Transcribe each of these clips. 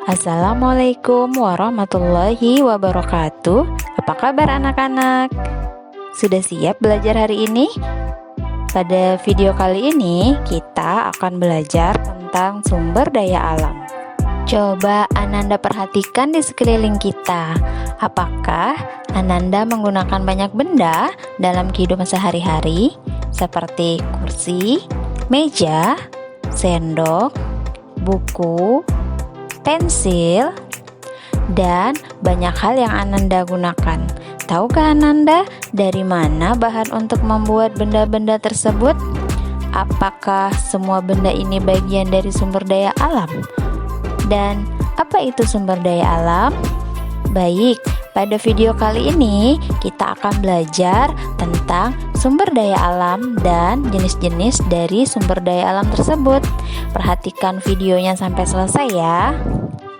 Assalamualaikum warahmatullahi wabarakatuh. Apa kabar anak-anak? Sudah siap belajar hari ini? Pada video kali ini kita akan belajar tentang sumber daya alam. Coba Ananda perhatikan di sekeliling kita. Apakah Ananda menggunakan banyak benda dalam kehidupan sehari-hari seperti kursi, meja, sendok, buku, pensil, dan banyak hal yang Ananda gunakan. Tahukah Ananda dari mana bahan untuk membuat benda-benda tersebut? Apakah semua benda ini bagian dari sumber daya alam? Dan apa itu sumber daya alam? Baik, pada video kali ini kita akan belajar tentang sumber daya alam dan jenis-jenis dari sumber daya alam tersebut. Perhatikan videonya sampai selesai ya.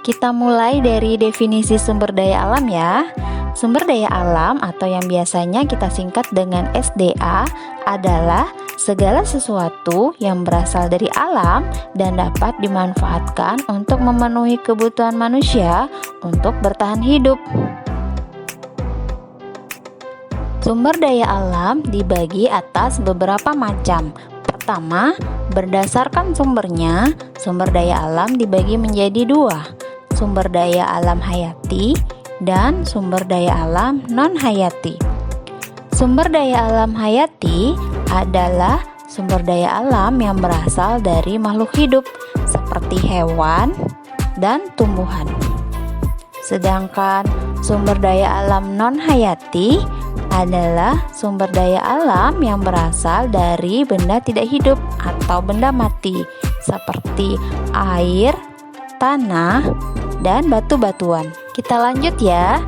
Kita mulai dari definisi sumber daya alam ya. Sumber daya alam atau yang biasanya kita singkat dengan SDA adalah segala sesuatu yang berasal dari alam dan dapat dimanfaatkan untuk memenuhi kebutuhan manusia untuk bertahan hidup. Sumber daya alam dibagi atas beberapa macam. Pertama, berdasarkan sumbernya, sumber daya alam dibagi menjadi dua, sumber daya alam hayati dan sumber daya alam non-hayati. Sumber daya alam hayati adalah sumber daya alam yang berasal dari makhluk hidup seperti hewan dan tumbuhan. Sedangkan sumber daya alam non-hayati adalah sumber daya alam yang berasal dari benda tidak hidup atau benda mati seperti air, tanah, dan batu-batuan. Kita lanjut ya.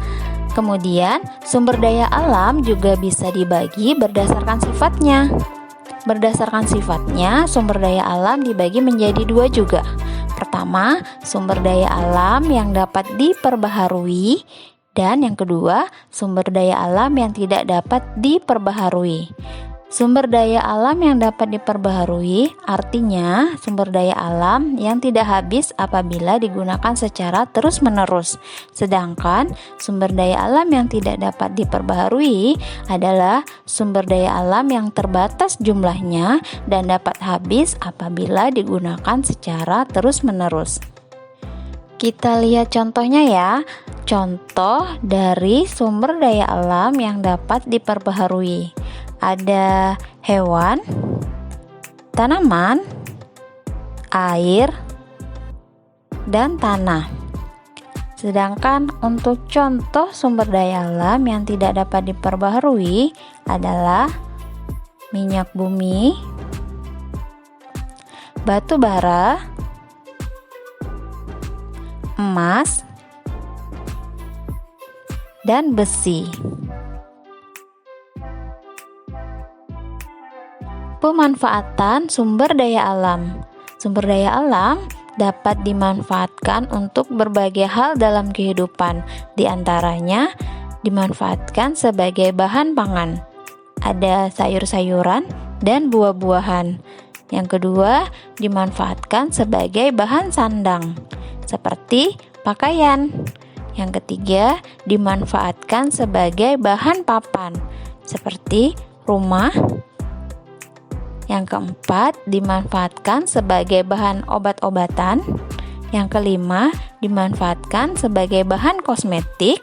Kemudian sumber daya alam juga bisa dibagi berdasarkan sifatnya. Berdasarkan sifatnya, sumber daya alam dibagi menjadi dua juga. Pertama, sumber daya alam yang dapat diperbaharui, dan yang kedua, sumber daya alam yang tidak dapat diperbaharui. Sumber daya alam yang dapat diperbaharui artinya sumber daya alam yang tidak habis apabila digunakan secara terus-menerus. Sedangkan sumber daya alam yang tidak dapat diperbaharui adalah sumber daya alam yang terbatas jumlahnya dan dapat habis apabila digunakan secara terus-menerus. Kita lihat contohnya ya. Contoh dari sumber daya alam yang dapat diperbaharui. Ada hewan, tanaman, air, dan tanah. Sedangkan untuk contoh sumber daya alam yang tidak dapat diperbaharui adalah minyak bumi, batu bara, emas, dan besi. Pemanfaatan sumber daya alam. Sumber daya alam dapat dimanfaatkan untuk berbagai hal dalam kehidupan. Di antaranya dimanfaatkan sebagai bahan pangan. Ada sayur-sayuran dan buah-buahan. Yang kedua, dimanfaatkan sebagai bahan sandang, seperti pakaian. Yang ketiga, dimanfaatkan sebagai bahan papan, seperti rumah. Yang keempat, dimanfaatkan sebagai bahan obat-obatan. Yang kelima, dimanfaatkan sebagai bahan kosmetik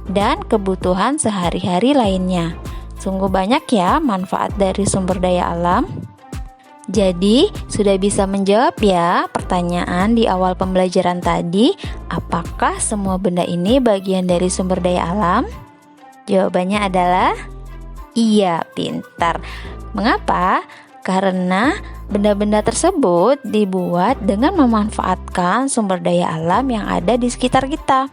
dan kebutuhan sehari-hari lainnya. Sungguh banyak ya manfaat dari sumber daya alam. Jadi, sudah bisa menjawab ya pertanyaan di awal pembelajaran tadi, apakah semua benda ini bagian dari sumber daya alam? Jawabannya adalah iya, pintar. Mengapa? Karena benda-benda tersebut dibuat dengan memanfaatkan sumber daya alam yang ada di sekitar kita.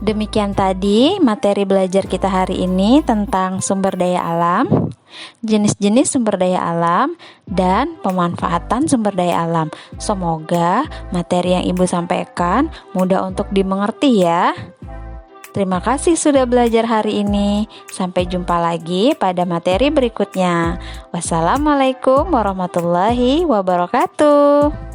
Demikian tadi materi belajar kita hari ini tentang sumber daya alam, jenis-jenis sumber daya alam, dan pemanfaatan sumber daya alam. Semoga materi yang Ibu sampaikan mudah untuk dimengerti ya. Terima kasih sudah belajar hari ini. Sampai jumpa lagi pada materi berikutnya. Wassalamualaikum warahmatullahi wabarakatuh.